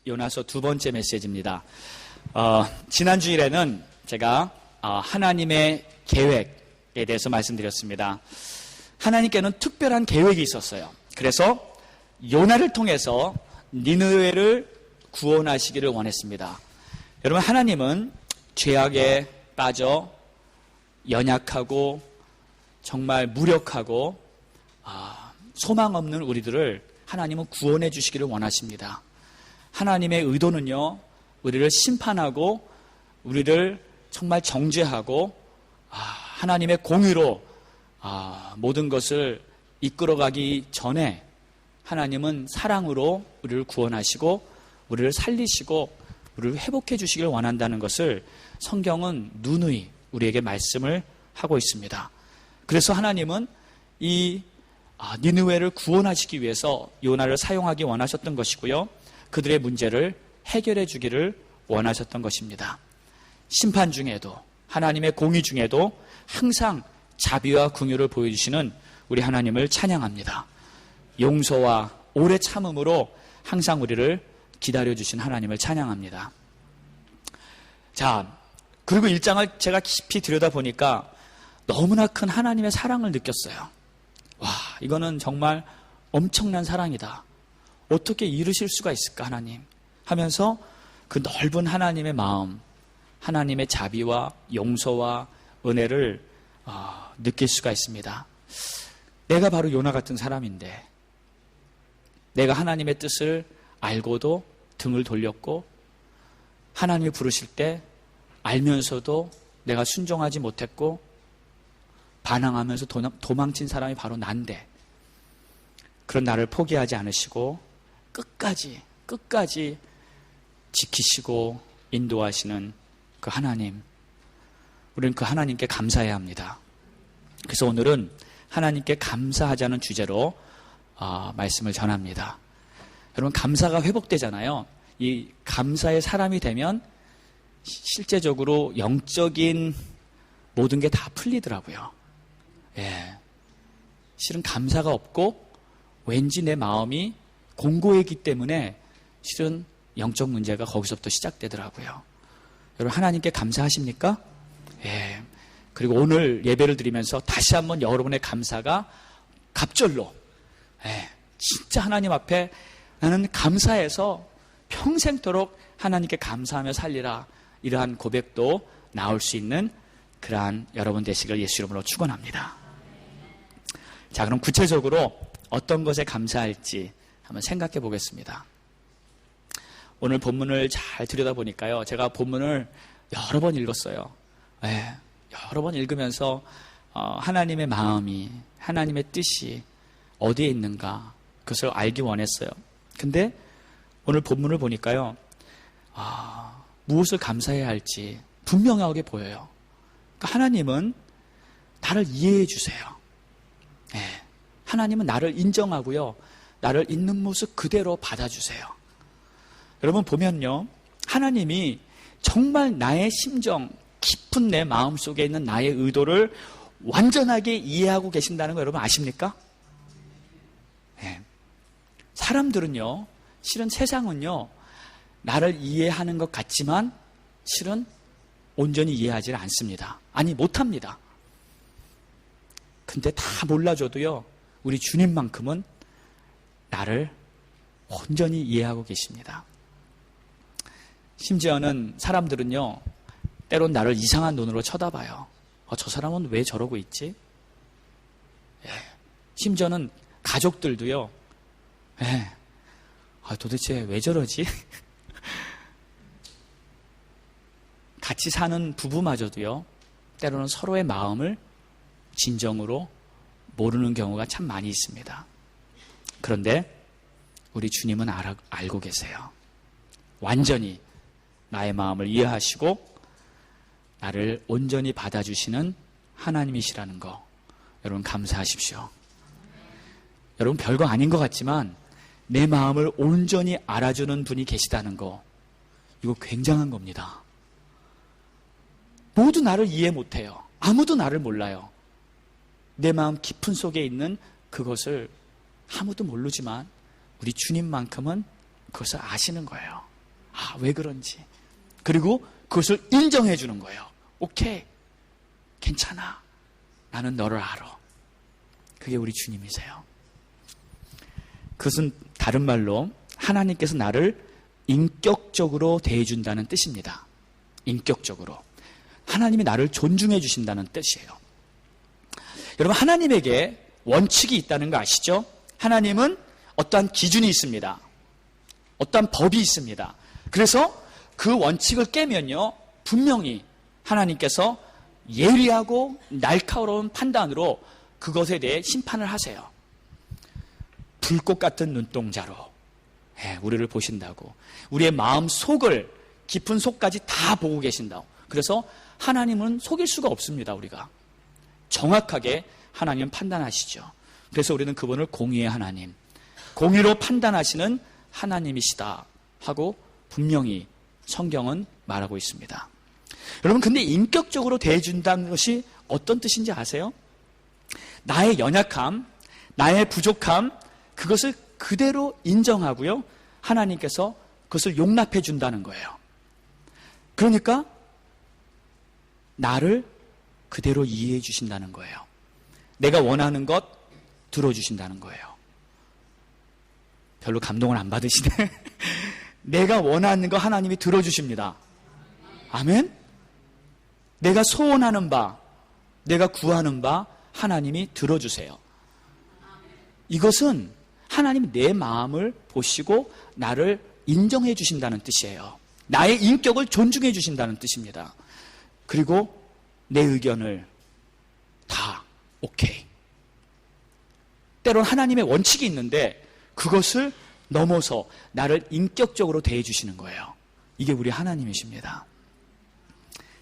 요나서 두 번째 메시지입니다. 지난 주일에는 제가 하나님의 계획에 대해서 말씀드렸습니다. 하나님께는 특별한 계획이 있었어요. 그래서 요나를 통해서 니느웨를 구원하시기를 원했습니다. 여러분, 하나님은 죄악에 빠져 연약하고 정말 무력하고 소망 없는 우리들을 하나님은 구원해 주시기를 원하십니다. 하나님의 의도는요, 우리를 심판하고 우리를 정말 정죄하고 하나님의 공의로 모든 것을 이끌어가기 전에 하나님은 사랑으로 우리를 구원하시고 우리를 살리시고 우리를 회복해 주시길 원한다는 것을 성경은 누누이 우리에게 말씀을 하고 있습니다. 그래서 하나님은 이 니느웨를 구원하시기 위해서 요나를 사용하기 원하셨던 것이고요, 그들의 문제를 해결해 주기를 원하셨던 것입니다. 심판 중에도 하나님의 공의 중에도 항상 자비와 긍휼을 보여주시는 우리 하나님을 찬양합니다. 용서와 오래 참음으로 항상 우리를 기다려주신 하나님을 찬양합니다. 자, 그리고 1장을 제가 깊이 들여다보니까 너무나 큰 하나님의 사랑을 느꼈어요. 와, 이거는 정말 엄청난 사랑이다. 어떻게 이루실 수가 있을까, 하나님? 하면서 그 넓은 하나님의 마음, 하나님의 자비와 용서와 은혜를 느낄 수가 있습니다. 내가 바로 요나 같은 사람인데, 내가 하나님의 뜻을 알고도 등을 돌렸고, 하나님이 부르실 때 알면서도 내가 순종하지 못했고 반항하면서 도망친 사람이 바로 난데, 그런 나를 포기하지 않으시고 끝까지 지키시고 인도하시는 그 하나님, 우리는 그 하나님께 감사해야 합니다. 그래서 오늘은 하나님께 감사하자는 주제로 말씀을 전합니다. 여러분, 감사가 회복되잖아요. 이 감사의 사람이 되면 실제적으로 영적인 모든 게 다 풀리더라고요. 예. 실은 감사가 없고 왠지 내 마음이 공고했기 때문에 실은 영적 문제가 거기서부터 시작되더라고요. 여러분, 하나님께 감사하십니까? 예. 그리고 오늘 예배를 드리면서 다시 한번 여러분의 감사가 갑절로, 진짜 하나님 앞에 나는 감사해서 평생토록 하나님께 감사하며 살리라, 이러한 고백도 나올 수 있는 그러한 여러분 되시기를 예수 이름으로 축원합니다. 자, 그럼 구체적으로 어떤 것에 감사할지 한번 생각해 보겠습니다. 오늘 본문을 잘 들여다보니까요, 제가 본문을 여러 번 읽었어요. 여러 번 읽으면서 하나님의 마음이, 하나님의 뜻이 어디에 있는가, 그것을 알기 원했어요. 근데 오늘 본문을 보니까요, 무엇을 감사해야 할지 분명하게 보여요. 그러니까 하나님은 나를 이해해 주세요. 하나님은 나를 인정하고요, 나를 있는 모습 그대로 받아주세요. 여러분 보면요, 하나님이 정말 나의 심정, 깊은 내 마음속에 있는 나의 의도를 완전하게 이해하고 계신다는 거 여러분 아십니까? 사람들은요, 실은 세상은요, 나를 이해하는 것 같지만 실은 온전히 이해하지 않습니다. 아니, 못합니다. 근데 다 몰라줘도요, 우리 주님만큼은 나를 온전히 이해하고 계십니다. 심지어는 사람들은요, 때론 나를 이상한 눈으로 쳐다봐요. 저 사람은 왜 저러고 있지? 심지어는 가족들도요, 도대체 왜 저러지? 같이 사는 부부마저도요, 때로는 서로의 마음을 진정으로 모르는 경우가 참 많이 있습니다. 그런데 우리 주님은 알고 계세요. 완전히 나의 마음을 이해하시고 나를 온전히 받아주시는 하나님이시라는 거, 여러분 감사하십시오. 여러분, 별거 아닌 것 같지만 내 마음을 온전히 알아주는 분이 계시다는 거, 이거 굉장한 겁니다. 모두 나를 이해 못해요. 아무도 나를 몰라요. 내 마음 깊은 속에 있는 그것을 아무도 모르지만 우리 주님만큼은 그것을 아시는 거예요. 왜 그런지. 그리고 그것을 인정해 주는 거예요. 오케이, 괜찮아. 나는 너를 알아. 그게 우리 주님이세요. 그것은 다른 말로 하나님께서 나를 인격적으로 대해준다는 뜻입니다. 인격적으로. 하나님이 나를 존중해 주신다는 뜻이에요. 여러분, 하나님에게 원칙이 있다는 거 아시죠? 하나님은 어떠한 기준이 있습니다. 어떠한 법이 있습니다. 그래서 그 원칙을 깨면요, 분명히 하나님께서 예리하고 날카로운 판단으로 그것에 대해 심판을 하세요. 불꽃 같은 눈동자로 우리를 보신다고. 우리의 마음 속을, 깊은 속까지 다 보고 계신다고. 그래서 하나님은 속일 수가 없습니다. 우리가 정확하게 하나님은 판단하시죠. 그래서 우리는 그분을 공의의 하나님, 공의로 판단하시는 하나님이시다 하고 분명히 성경은 말하고 있습니다. 여러분, 근데 인격적으로 대해준다는 것이 어떤 뜻인지 아세요? 나의 연약함, 나의 부족함, 그것을 그대로 인정하고요, 하나님께서 그것을 용납해 준다는 거예요. 그러니까 나를 그대로 이해해 주신다는 거예요. 내가 원하는 것 들어주신다는 거예요. 별로 감동을 안 받으시네. 내가 원하는 거 하나님이 들어주십니다. 아멘? 내가 소원하는 바, 내가 구하는 바 하나님이 들어주세요. 이것은 하나님이 내 마음을 보시고 나를 인정해 주신다는 뜻이에요. 나의 인격을 존중해 주신다는 뜻입니다. 그리고 내 의견을 다 오케이. 때론 하나님의 원칙이 있는데 그것을 넘어서 나를 인격적으로 대해 주시는 거예요. 이게 우리 하나님이십니다.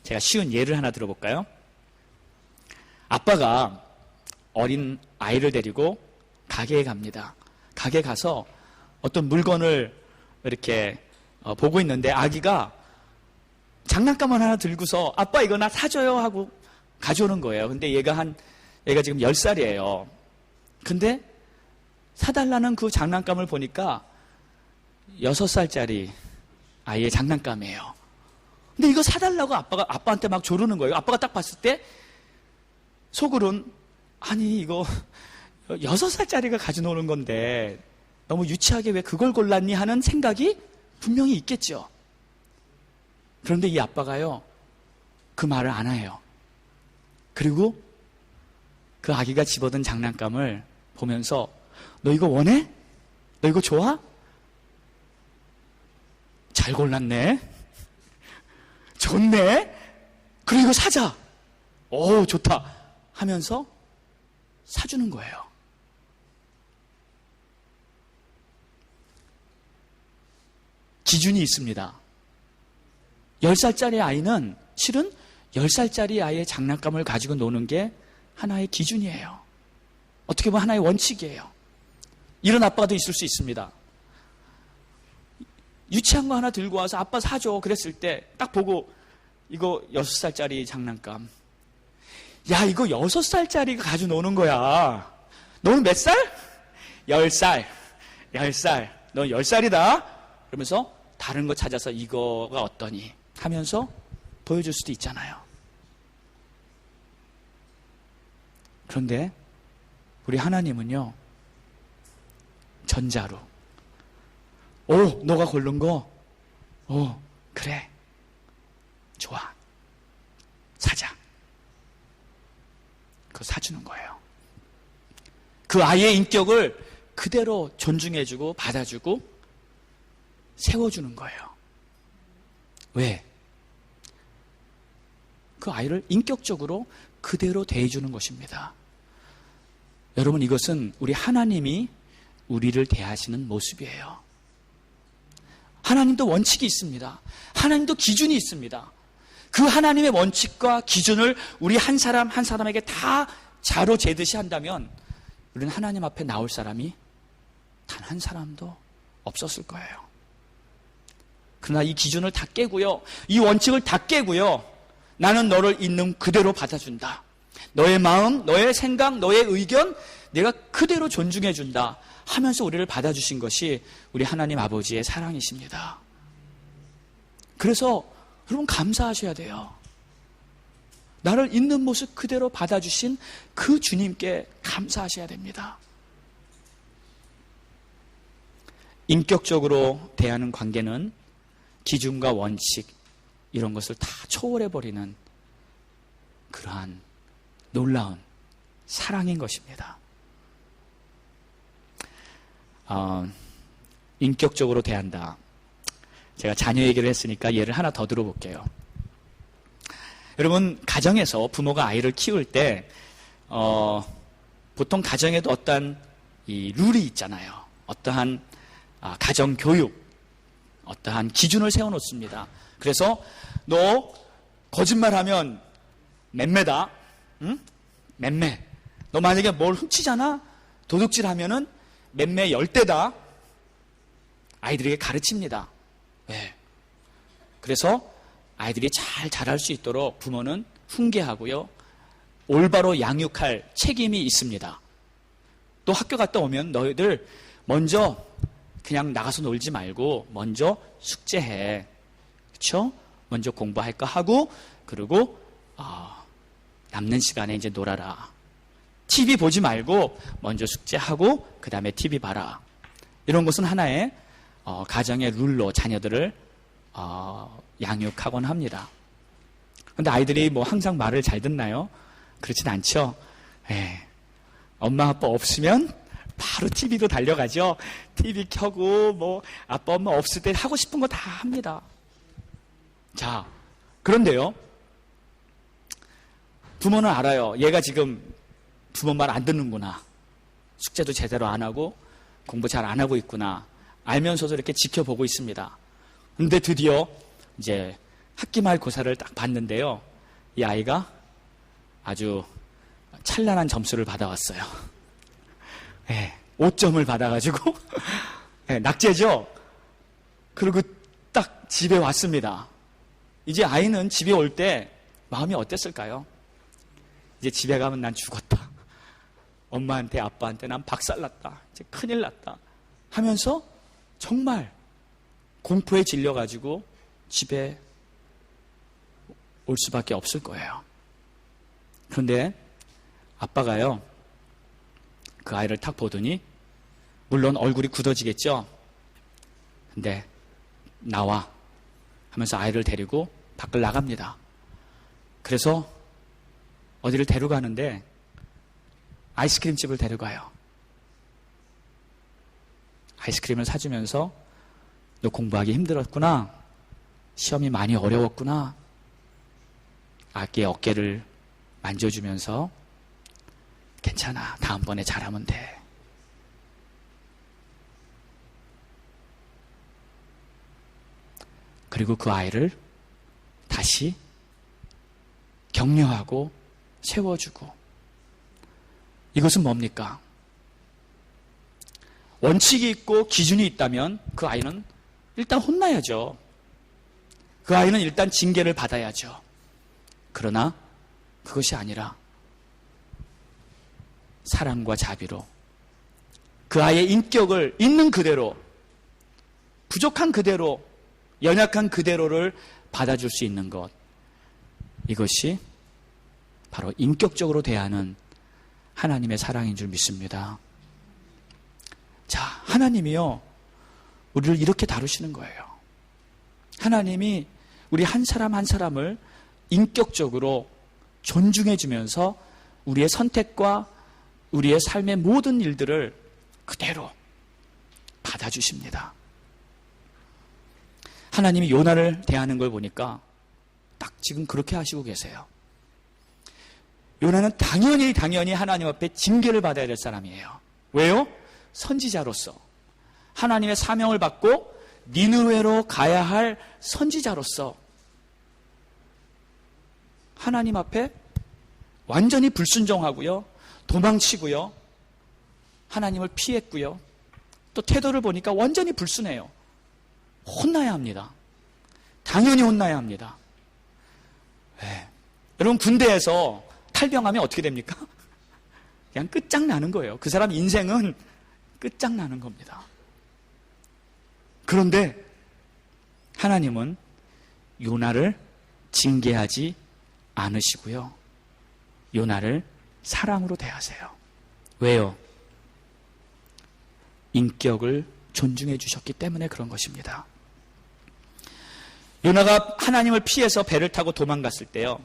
제가 쉬운 예를 하나 들어볼까요? 아빠가 어린 아이를 데리고 가게에 갑니다. 가게에 가서 어떤 물건을 이렇게 보고 있는데 아기가 장난감을 하나 들고서 아빠 이거 나 사줘요 하고 가져오는 거예요. 근데 얘가 지금 10살이에요. 근데 사달라는 그 장난감을 보니까 6살짜리 아이의 장난감이에요. 근데 이거 사달라고 아빠한테 막 조르는 거예요. 아빠가 딱 봤을 때 속으론 아니 이거 6살짜리가 가져오는 건데 너무 유치하게 왜 그걸 골랐니 하는 생각이 분명히 있겠죠. 그런데 이 아빠가요, 그 말을 안 해요. 그리고 그 아기가 집어든 장난감을 보면서 너 이거 원해? 너 이거 좋아? 잘 골랐네. 좋네. 그리고 이거 사자. 오, 좋다. 하면서 사주는 거예요. 기준이 있습니다. 10살짜리 아이는 실은 10살짜리 아이의 장난감을 가지고 노는 게 하나의 기준이에요. 어떻게 보면 하나의 원칙이에요. 이런 아빠도 있을 수 있습니다. 유치한 거 하나 들고 와서 아빠 사줘 그랬을 때 딱 보고 이거 6살짜리 장난감. 야, 이거 6살짜리가 가지고 노는 거야. 너는 몇 살? 10살. 10살. 너 10살이다. 그러면서 다른 거 찾아서 이거가 어떠니 하면서 보여줄 수도 있잖아요. 그런데 우리 하나님은요, 전자로 너가 고른 거 그래 좋아 사자. 그거 사주는 거예요. 그 아이의 인격을 그대로 존중해주고 받아주고 세워주는 거예요. 왜? 그 아이를 인격적으로 그대로 대해주는 것입니다. 여러분, 이것은 우리 하나님이 우리를 대하시는 모습이에요. 하나님도 원칙이 있습니다. 하나님도 기준이 있습니다. 그 하나님의 원칙과 기준을 우리 한 사람 한 사람에게 다 자로 재듯이 한다면 우리는 하나님 앞에 나올 사람이 단 한 사람도 없었을 거예요. 그러나 이 기준을 다 깨고요, 이 원칙을 다 깨고요, 나는 너를 있는 그대로 받아준다. 너의 마음, 너의 생각, 너의 의견 내가 그대로 존중해준다 하면서 우리를 받아주신 것이 우리 하나님 아버지의 사랑이십니다. 그래서 여러분 감사하셔야 돼요. 나를 있는 모습 그대로 받아주신 그 주님께 감사하셔야 됩니다. 인격적으로 대하는 관계는 기준과 원칙 이런 것을 다 초월해버리는 그러한 놀라운 사랑인 것입니다. 인격적으로 대한다. 제가 자녀 얘기를 했으니까 예를 하나 더 들어볼게요. 여러분, 가정에서 부모가 아이를 키울 때 보통 가정에도 어떠한 이 룰이 있잖아요. 어떠한 가정 교육, 어떠한 기준을 세워놓습니다. 그래서 너 거짓말하면 맴매다. 응? 맴매. 너 만약에 뭘 훔치잖아? 도둑질하면은 맴매 10대다. 아이들에게 가르칩니다. 네. 그래서 아이들이 잘 자랄 수 있도록 부모는 훈계하고요. 올바로 양육할 책임이 있습니다. 또 학교 갔다 오면 너희들 먼저 그냥 나가서 놀지 말고 먼저 숙제해. 그렇죠? 먼저 공부할 거 하고 그리고 남는 시간에 이제 놀아라. TV 보지 말고 먼저 숙제하고 그 다음에 TV 봐라. 이런 것은 하나의 가정의 룰로 자녀들을 양육하곤 합니다. 그런데 아이들이 뭐 항상 말을 잘 듣나요? 그렇진 않죠. 엄마 아빠 없으면 바로 TV로 달려가죠. TV 켜고 뭐 아빠 엄마 없을 때 하고 싶은 거 다 합니다. 자, 그런데요. 부모는 알아요. 얘가 지금 부모 말 안 듣는구나. 숙제도 제대로 안 하고 공부 잘 안 하고 있구나. 알면서도 이렇게 지켜보고 있습니다. 근데 드디어 이제 학기말 고사를 딱 봤는데요. 이 아이가 아주 찬란한 점수를 받아왔어요. 5점을 받아가지고 낙제죠. 그리고 딱 집에 왔습니다. 이제 아이는 집에 올 때 마음이 어땠을까요? 이제 집에 가면 난 죽었다. 엄마한테 아빠한테 난 박살났다. 이제 큰일 났다. 하면서 정말 공포에 질려가지고 집에 올 수밖에 없을 거예요. 그런데 아빠가요, 그 아이를 딱 보더니 물론 얼굴이 굳어지겠죠. 근데 나와 하면서 아이를 데리고 밖을 나갑니다. 그래서 어디를 데려가는데 아이스크림 집을 데려가요. 아이스크림을 사주면서 너 공부하기 힘들었구나. 시험이 많이 어려웠구나. 아기의 어깨를 만져주면서 괜찮아. 다음번에 잘하면 돼. 그리고 그 아이를 다시 격려하고 세워주고. 이것은 뭡니까? 원칙이 있고 기준이 있다면 그 아이는 일단 혼나야죠. 그 아이는 일단 징계를 받아야죠. 그러나 그것이 아니라 사랑과 자비로 그 아이의 인격을 있는 그대로, 부족한 그대로, 연약한 그대로를 받아줄 수 있는 것, 이것이 바로 인격적으로 대하는 하나님의 사랑인 줄 믿습니다. 자, 하나님이요, 우리를 이렇게 다루시는 거예요. 하나님이 우리 한 사람 한 사람을 인격적으로 존중해 주면서 우리의 선택과 우리의 삶의 모든 일들을 그대로 받아주십니다. 하나님이 요나를 대하는 걸 보니까 딱 지금 그렇게 하시고 계세요. 요나는 당연히 하나님 앞에 징계를 받아야 될 사람이에요. 왜요? 선지자로서 하나님의 사명을 받고 니느웨로 가야 할 선지자로서 하나님 앞에 완전히 불순종하고요, 도망치고요, 하나님을 피했고요, 또 태도를 보니까 완전히 불순해요. 혼나야 합니다. 당연히 혼나야 합니다. 여러분, 군대에서 탈병하면 어떻게 됩니까? 그냥 끝장나는 거예요. 그 사람 인생은 끝장나는 겁니다. 그런데 하나님은 요나를 징계하지 않으시고요. 요나를 사랑으로 대하세요. 왜요? 인격을 존중해 주셨기 때문에 그런 것입니다. 요나가 하나님을 피해서 배를 타고 도망갔을 때요,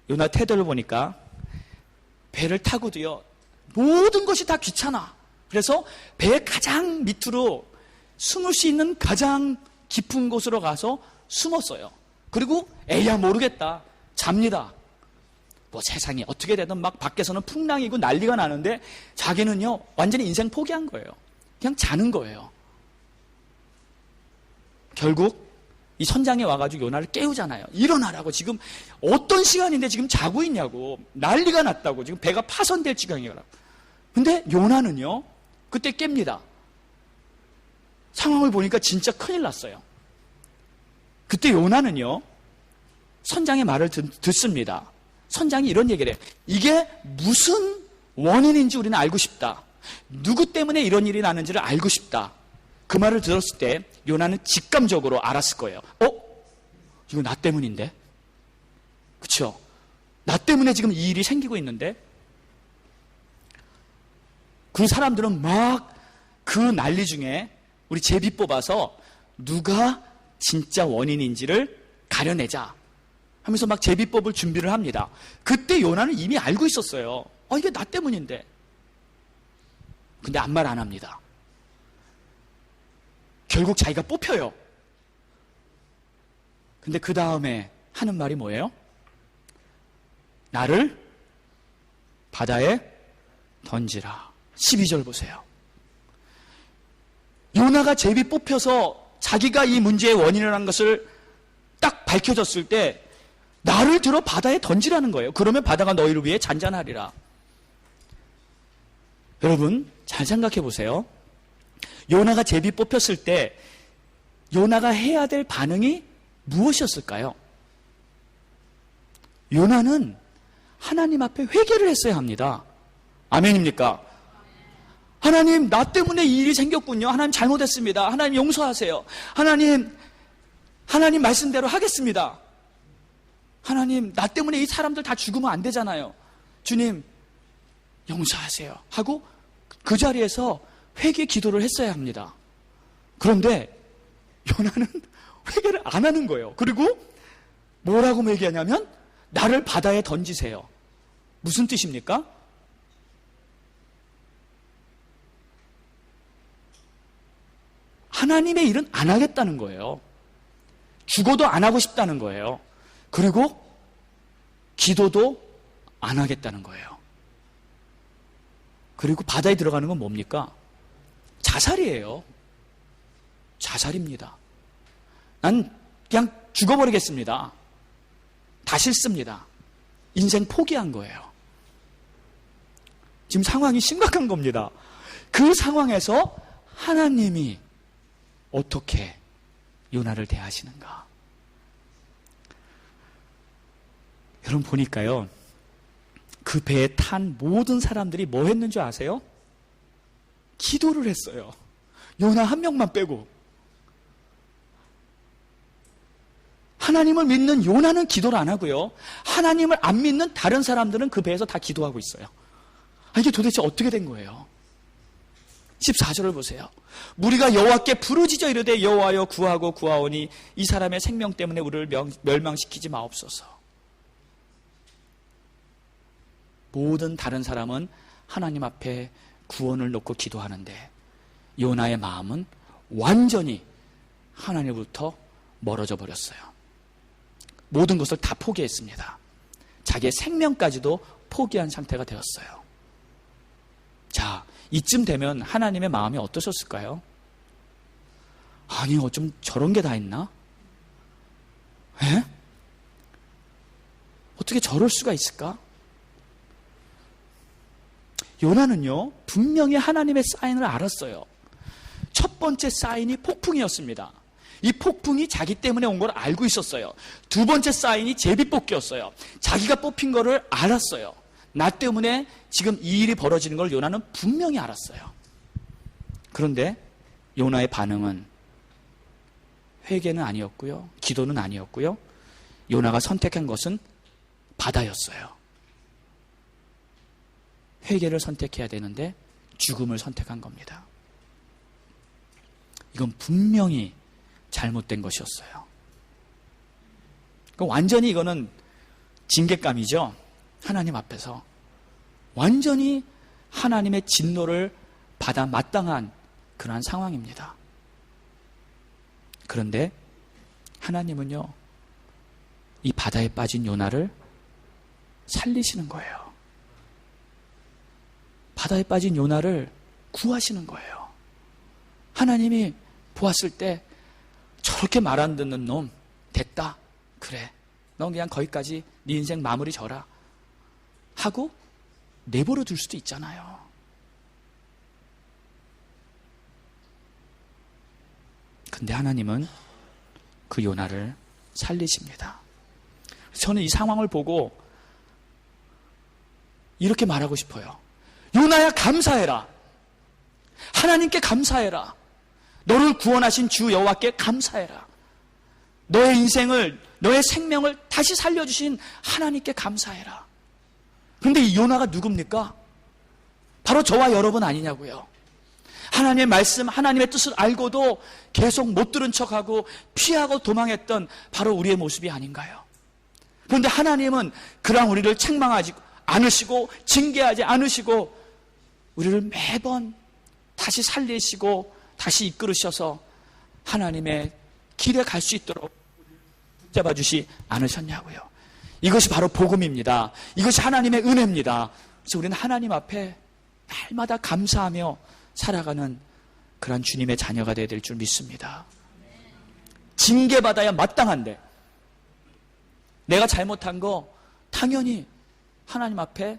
요나 태도를 보니까 배를 타고도요, 모든 것이 다 귀찮아. 그래서 배의 가장 밑으로 숨을 수 있는 가장 깊은 곳으로 가서 숨었어요. 그리고 에야 모르겠다, 잡니다. 뭐 세상이 어떻게 되든 막 밖에서는 풍랑이고 난리가 나는데 자기는요 완전히 인생 포기한 거예요. 그냥 자는 거예요. 결국 이 선장에 와가지고 요나를 깨우잖아요. 일어나라고, 지금 어떤 시간인데 지금 자고 있냐고, 난리가 났다고, 지금 배가 파손될 지경이라고. 근데 요나는요 그때 깹니다. 상황을 보니까 진짜 큰일 났어요. 그때 요나는요 선장의 말을 듣습니다. 선장이 이런 얘기를 해요. 이게 무슨 원인인지 우리는 알고 싶다. 누구 때문에 이런 일이 나는지를 알고 싶다. 그 말을 들었을 때 요나는 직감적으로 알았을 거예요. 이거 나 때문인데? 그렇죠? 나 때문에 지금 이 일이 생기고 있는데? 그 사람들은 막 그 난리 중에 우리 제비 뽑아서 누가 진짜 원인인지를 가려내자 하면서 막 제비 뽑을 준비를 합니다. 그때 요나는 이미 알고 있었어요. 이게 나 때문인데. 근데 아무 말 안 합니다. 결국 자기가 뽑혀요. 근데 그 다음에 하는 말이 뭐예요? 나를 바다에 던지라. 12절 보세요. 요나가 제비 뽑혀서 자기가 이 문제의 원인이라는 것을 딱 밝혀졌을 때 나를 들어 바다에 던지라는 거예요. 그러면 바다가 너희를 위해 잔잔하리라. 여러분 잘 생각해 보세요. 요나가 제비 뽑혔을 때 요나가 해야 될 반응이 무엇이었을까요? 요나는 하나님 앞에 회개를 했어야 합니다. 아멘입니까? 하나님, 나 때문에 이 일이 생겼군요. 하나님 잘못했습니다. 하나님 용서하세요. 하나님 말씀대로 하겠습니다. 하나님, 나 때문에 이 사람들 다 죽으면 안 되잖아요. 주님, 용서하세요. 하고 그 자리에서 회개 기도를 했어야 합니다. 그런데 요나는 회개를 안 하는 거예요. 그리고 뭐라고 얘기하냐면 나를 바다에 던지세요. 무슨 뜻입니까? 하나님의 일은 안 하겠다는 거예요. 죽어도 안 하고 싶다는 거예요. 그리고 기도도 안 하겠다는 거예요. 그리고 바다에 들어가는 건 뭡니까? 자살이에요. 자살입니다. 난 그냥 죽어버리겠습니다. 다 싫습니다. 인생 포기한 거예요. 지금 상황이 심각한 겁니다. 그 상황에서 하나님이 어떻게 요나를 대하시는가? 여러분 보니까요, 그 배에 탄 모든 사람들이 뭐 했는 줄 아세요? 기도를 했어요. 요나 한 명만 빼고. 하나님을 믿는 요나는 기도를 안 하고요, 하나님을 안 믿는 다른 사람들은 그 배에서 다 기도하고 있어요. 이게 도대체 어떻게 된 거예요? 14절을 보세요. 무리가 여호와께 부르짖어 이르되 여호와여 구하고 구하오니 이 사람의 생명 때문에 우리를 멸망시키지 마옵소서. 모든 다른 사람은 하나님 앞에 구원을 놓고 기도하는데 요나의 마음은 완전히 하나님으로부터 멀어져 버렸어요. 모든 것을 다 포기했습니다. 자기의 생명까지도 포기한 상태가 되었어요. 자, 이쯤 되면 하나님의 마음이 어떠셨을까요? 아니, 어쩜 저런 게 다 있나? 에? 어떻게 저럴 수가 있을까? 요나는요, 분명히 하나님의 사인을 알았어요. 첫 번째 사인이 폭풍이었습니다. 이 폭풍이 자기 때문에 온 걸 알고 있었어요. 두 번째 사인이 제비뽑기였어요. 자기가 뽑힌 거를 알았어요. 나 때문에 지금 이 일이 벌어지는 걸 요나는 분명히 알았어요. 그런데 요나의 반응은 회개는 아니었고요. 기도는 아니었고요. 요나가 선택한 것은 바다였어요. 회개를 선택해야 되는데 죽음을 선택한 겁니다. 이건 분명히 잘못된 것이었어요. 완전히 이거는 징계감이죠. 하나님 앞에서 완전히 하나님의 진노를 받아 마땅한 그러한 상황입니다. 그런데 하나님은요, 이 바다에 빠진 요나를 살리시는 거예요. 바다에 빠진 요나를 구하시는 거예요. 하나님이 보았을 때 저렇게 말 안 듣는 놈 됐다. 그래, 넌 그냥 거기까지 네 인생 마무리 져라 하고 내버려 둘 수도 있잖아요. 근데 하나님은 그 요나를 살리십니다. 저는 이 상황을 보고 이렇게 말하고 싶어요. 요나야, 감사해라. 하나님께 감사해라. 너를 구원하신 주 여호와께 감사해라. 너의 인생을, 너의 생명을 다시 살려주신 하나님께 감사해라. 그런데 이 요나가 누굽니까? 바로 저와 여러분 아니냐고요. 하나님의 말씀, 하나님의 뜻을 알고도 계속 못 들은 척하고 피하고 도망했던 바로 우리의 모습이 아닌가요? 그런데 하나님은 그런 우리를 책망하지 않으시고 징계하지 않으시고 우리를 매번 다시 살리시고 다시 이끌으셔서 하나님의 길에 갈 수 있도록 붙잡아 주시 않으셨냐고요. 이것이 바로 복음입니다. 이것이 하나님의 은혜입니다. 그래서 우리는 하나님 앞에 날마다 감사하며 살아가는 그런 주님의 자녀가 되어야 될 줄 믿습니다. 징계받아야 마땅한데 내가 잘못한 거 당연히 하나님 앞에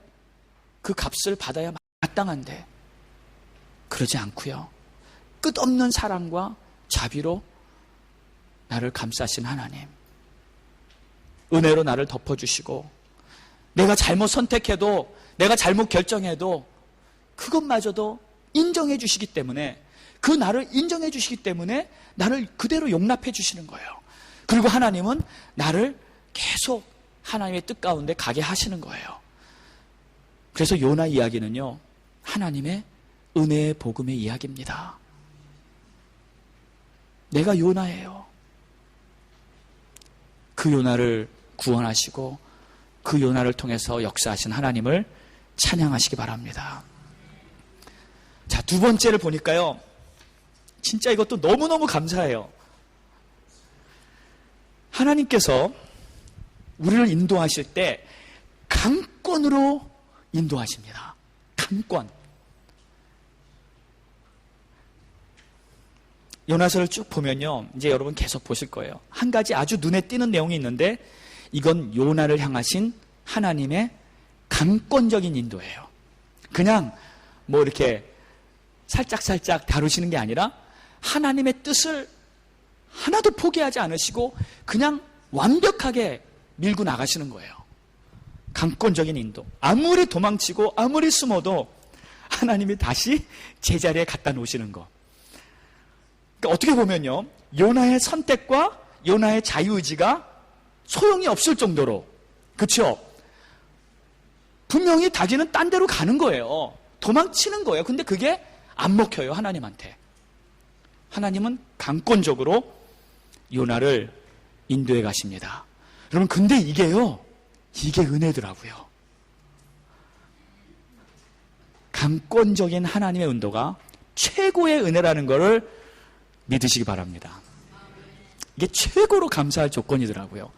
그 값을 받아야 마땅한데 그러지 않고요. 끝없는 사랑과 자비로 나를 감싸신 하나님, 은혜로 나를 덮어주시고 내가 잘못 선택해도 내가 잘못 결정해도 그것마저도 인정해 주시기 때문에 그 나를 인정해 주시기 때문에 나를 그대로 용납해 주시는 거예요. 그리고 하나님은 나를 계속 하나님의 뜻 가운데 가게 하시는 거예요. 그래서 요나 이야기는요, 하나님의 은혜의 복음의 이야기입니다. 내가 요나예요. 그 요나를 구원하시고 그 요나를 통해서 역사하신 하나님을 찬양하시기 바랍니다. 자, 두 번째를 보니까요, 진짜 이것도 너무너무 감사해요. 하나님께서 우리를 인도하실 때 강권으로 인도하십니다. 강권. 요나서를 쭉 보면요, 이제 여러분 계속 보실 거예요. 한 가지 아주 눈에 띄는 내용이 있는데 이건 요나를 향하신 하나님의 강권적인 인도예요. 그냥 뭐 이렇게 살짝살짝 다루시는 게 아니라 하나님의 뜻을 하나도 포기하지 않으시고 그냥 완벽하게 밀고 나가시는 거예요. 강권적인 인도. 아무리 도망치고 아무리 숨어도 하나님이 다시 제자리에 갖다 놓으시는 거. 그러니까 어떻게 보면요, 요나의 선택과 요나의 자유의지가 소용이 없을 정도로, 그렇죠? 분명히 자기는 딴 데로 가는 거예요. 도망치는 거예요. 근데 그게 안 먹혀요, 하나님한테. 하나님은 강권적으로 요나를 인도해 가십니다. 여러분, 근데 이게요, 이게 은혜더라고요. 강권적인 하나님의 인도가 최고의 은혜라는 것을 믿으시기 바랍니다. 이게 최고로 감사할 조건이더라고요.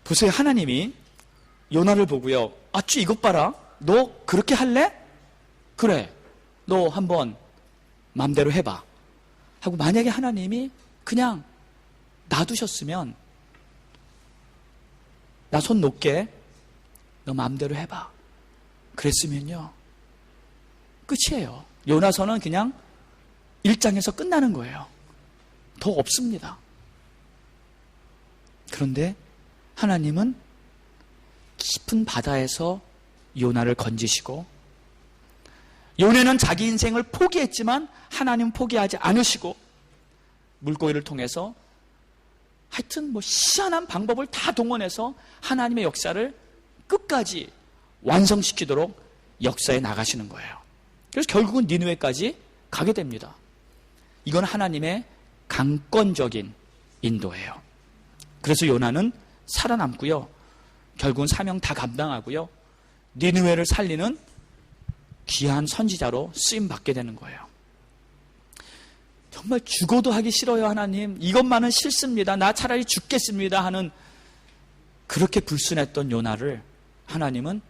보세요, 하나님이 요나를 보고요, 아쭈 이것 봐라, 너 그렇게 할래? 그래, 너 한번 마음대로 해봐 하고 만약에 하나님이 그냥 놔두셨으면, 나 손 놓게, 너 마음대로 해봐 그랬으면요, 끝이에요. 요나서는 그냥 1장에서 끝나는 거예요. 더 없습니다. 그런데 하나님은 깊은 바다에서 요나를 건지시고, 요나는 자기 인생을 포기했지만 하나님은 포기하지 않으시고 물고기를 통해서 하여튼 희한한 방법을 다 동원해서 하나님의 역사를 끝까지 완성시키도록 역사에 나가시는 거예요. 그래서 결국은 니느웨까지 가게 됩니다. 이건 하나님의 강권적인 인도예요. 그래서 요나는 살아남고요. 결국은 사명 다 감당하고요. 니느웨를 살리는 귀한 선지자로 쓰임받게 되는 거예요. 정말 죽어도 하기 싫어요, 하나님. 이것만은 싫습니다. 나 차라리 죽겠습니다 하는 그렇게 불순했던 요나를 하나님은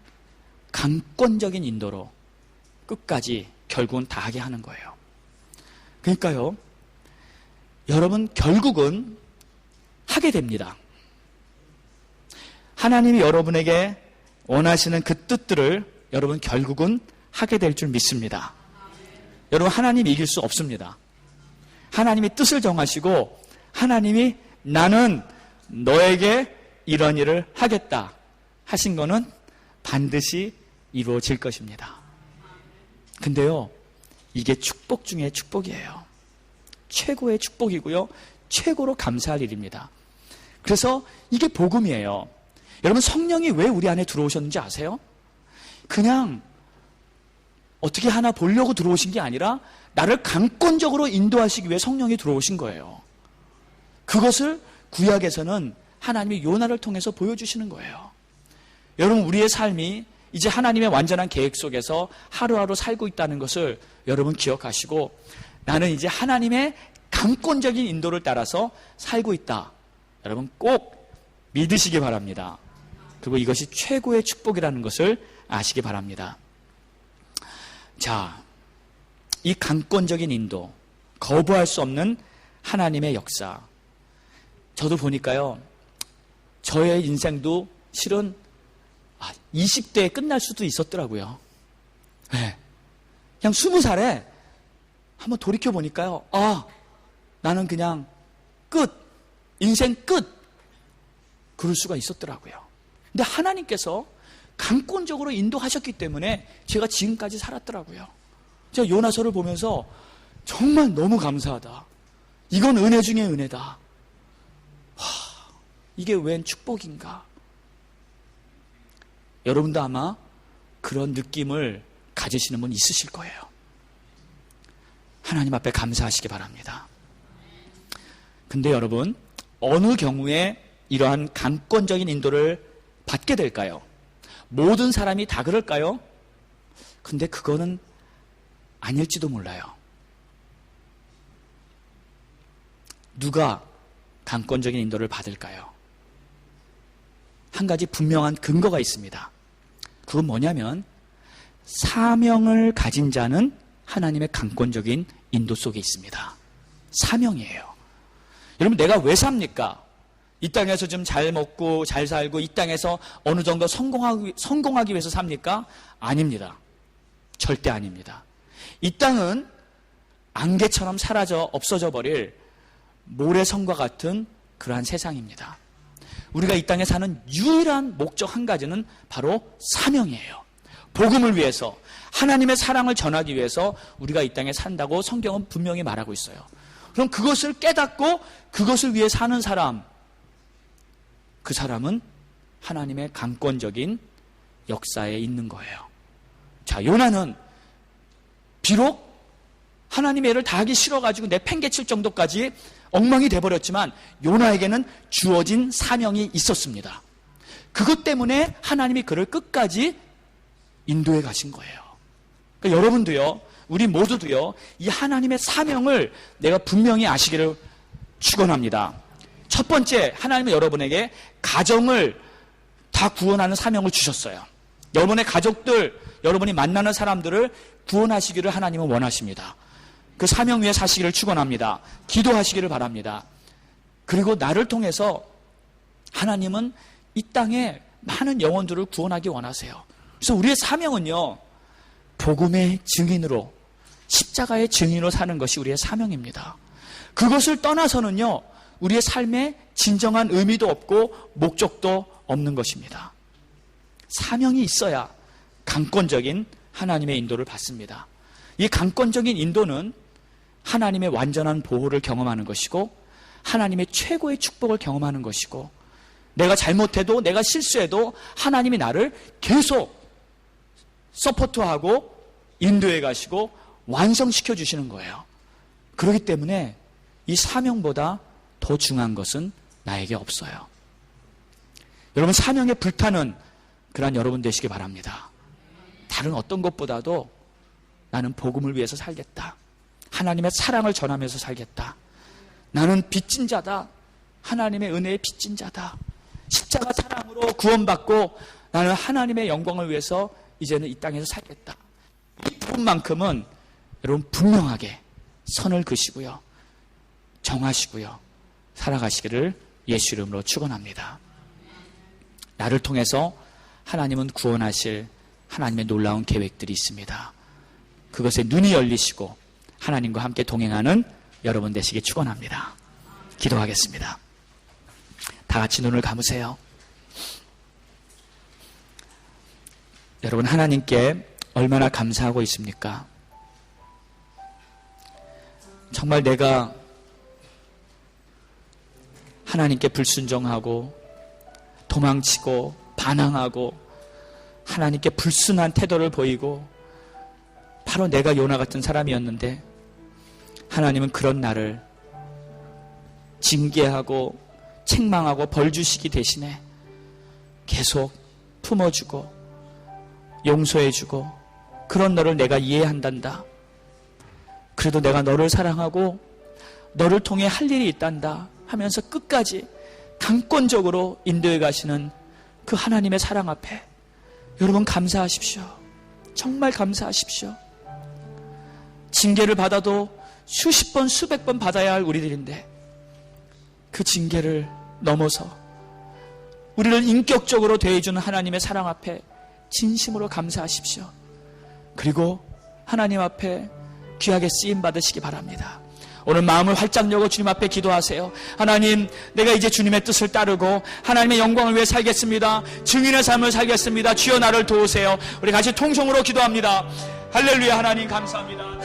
강권적인 인도로 끝까지 결국은 다 하게 하는 거예요. 그러니까요, 여러분 결국은 하게 됩니다. 하나님이 여러분에게 원하시는 그 뜻들을 여러분 결국은 하게 될 줄 믿습니다. 여러분 하나님 이길 수 없습니다. 하나님이 뜻을 정하시고 하나님이 나는 너에게 이런 일을 하겠다 하신 거는 반드시 이루어질 것입니다. 근데요, 이게 축복 중에 축복이에요. 최고의 축복이고요, 최고로 감사할 일입니다. 그래서 이게 복음이에요. 여러분 성령이 왜 우리 안에 들어오셨는지 아세요? 그냥 어떻게 하나 보려고 들어오신 게 아니라 나를 강권적으로 인도하시기 위해 성령이 들어오신 거예요. 그것을 구약에서는 하나님이 요나를 통해서 보여주시는 거예요. 여러분 우리의 삶이 이제 하나님의 완전한 계획 속에서 하루하루 살고 있다는 것을 여러분 기억하시고 나는 이제 하나님의 강권적인 인도를 따라서 살고 있다. 여러분 꼭 믿으시기 바랍니다. 그리고 이것이 최고의 축복이라는 것을 아시기 바랍니다. 자, 이 강권적인 인도, 거부할 수 없는 하나님의 역사. 저도 보니까요, 저의 인생도 실은 20대에 끝날 수도 있었더라고요. 네. 그냥 20살에 한번 돌이켜보니까요, 나는 그냥 끝, 인생 끝, 그럴 수가 있었더라고요. 근데 하나님께서 강권적으로 인도하셨기 때문에 제가 지금까지 살았더라고요. 제가 요나서를 보면서 정말 너무 감사하다. 이건 은혜 중에 은혜다. 이게 웬 축복인가. 여러분도 아마 그런 느낌을 가지시는 분 있으실 거예요. 하나님 앞에 감사하시기 바랍니다. 근데 여러분, 어느 경우에 이러한 강권적인 인도를 받게 될까요? 모든 사람이 다 그럴까요? 근데 그거는 아닐지도 몰라요. 누가 강권적인 인도를 받을까요? 한 가지 분명한 근거가 있습니다. 그건 뭐냐면 사명을 가진 자는 하나님의 강권적인 인도 속에 있습니다. 사명이에요. 여러분 내가 왜 삽니까? 이 땅에서 좀 잘 먹고 잘 살고 이 땅에서 어느 정도 성공하기 위해서 삽니까? 아닙니다. 절대 아닙니다. 이 땅은 안개처럼 사라져 없어져 버릴 모래성과 같은 그러한 세상입니다. 우리가 이 땅에 사는 유일한 목적 한 가지는 바로 사명이에요. 복음을 위해서, 하나님의 사랑을 전하기 위해서 우리가 이 땅에 산다고 성경은 분명히 말하고 있어요. 그럼 그것을 깨닫고 그것을 위해 사는 사람, 그 사람은 하나님의 강권적인 역사에 있는 거예요. 자, 요나는 비록 하나님의 애를 다 하기 싫어가지고 내팽개칠 정도까지 엉망이 돼버렸지만 요나에게는 주어진 사명이 있었습니다. 그것 때문에 하나님이 그를 끝까지 인도해 가신 거예요. 그러니까 여러분도요, 우리 모두도요, 이 하나님의 사명을 내가 분명히 아시기를 축원합니다. 첫 번째, 하나님은 여러분에게 가정을 다 구원하는 사명을 주셨어요. 여러분의 가족들, 여러분이 만나는 사람들을 구원하시기를 하나님은 원하십니다. 그 사명 위에 사시기를 축원합니다. 기도하시기를 바랍니다. 그리고 나를 통해서 하나님은 이 땅에 많은 영혼들을 구원하기 원하세요. 그래서 우리의 사명은요, 복음의 증인으로, 십자가의 증인으로 사는 것이 우리의 사명입니다. 그것을 떠나서는요, 우리의 삶에 진정한 의미도 없고 목적도 없는 것입니다. 사명이 있어야 강권적인 하나님의 인도를 받습니다. 이 강권적인 인도는 하나님의 완전한 보호를 경험하는 것이고 하나님의 최고의 축복을 경험하는 것이고 내가 잘못해도 내가 실수해도 하나님이 나를 계속 서포트하고 인도해 가시고 완성시켜 주시는 거예요. 그렇기 때문에 이 사명보다 더 중요한 것은 나에게 없어요. 여러분, 사명에 불타는 그런 여러분 되시기 바랍니다. 다른 어떤 것보다도 나는 복음을 위해서 살겠다. 하나님의 사랑을 전하면서 살겠다. 나는 빚진 자다. 하나님의 은혜의 빚진 자다. 십자가 사랑으로 구원받고 나는 하나님의 영광을 위해서 이제는 이 땅에서 살겠다. 이 부분만큼은 여러분 분명하게 선을 그시고요. 정하시고요. 살아가시기를 예수 이름으로 축원합니다. 나를 통해서 하나님은 구원하실 하나님의 놀라운 계획들이 있습니다. 그것에 눈이 열리시고 하나님과 함께 동행하는 여러분 되시기 축원합니다. 기도하겠습니다. 다 같이 눈을 감으세요. 여러분, 하나님께 얼마나 감사하고 있습니까? 정말 내가 하나님께 불순종하고 도망치고 반항하고 하나님께 불순한 태도를 보이고 바로 내가 요나 같은 사람이었는데 하나님은 그런 나를 징계하고 책망하고 벌 주시기 대신에 계속 품어주고 용서해주고 그런 너를 내가 이해한단다. 그래도 내가 너를 사랑하고 너를 통해 할 일이 있단다 하면서 끝까지 강권적으로 인도해 가시는 그 하나님의 사랑 앞에 여러분 감사하십시오. 정말 감사하십시오. 징계를 받아도 수십 번 수백 번 받아야 할 우리들인데 그 징계를 넘어서 우리를 인격적으로 대해주는 하나님의 사랑 앞에 진심으로 감사하십시오. 그리고 하나님 앞에 귀하게 쓰임 받으시기 바랍니다. 오늘 마음을 활짝 열고 주님 앞에 기도하세요. 하나님, 내가 이제 주님의 뜻을 따르고 하나님의 영광을 위해 살겠습니다. 증인의 삶을 살겠습니다. 주여 나를 도우세요. 우리 같이 통성으로 기도합니다. 할렐루야. 하나님 감사합니다.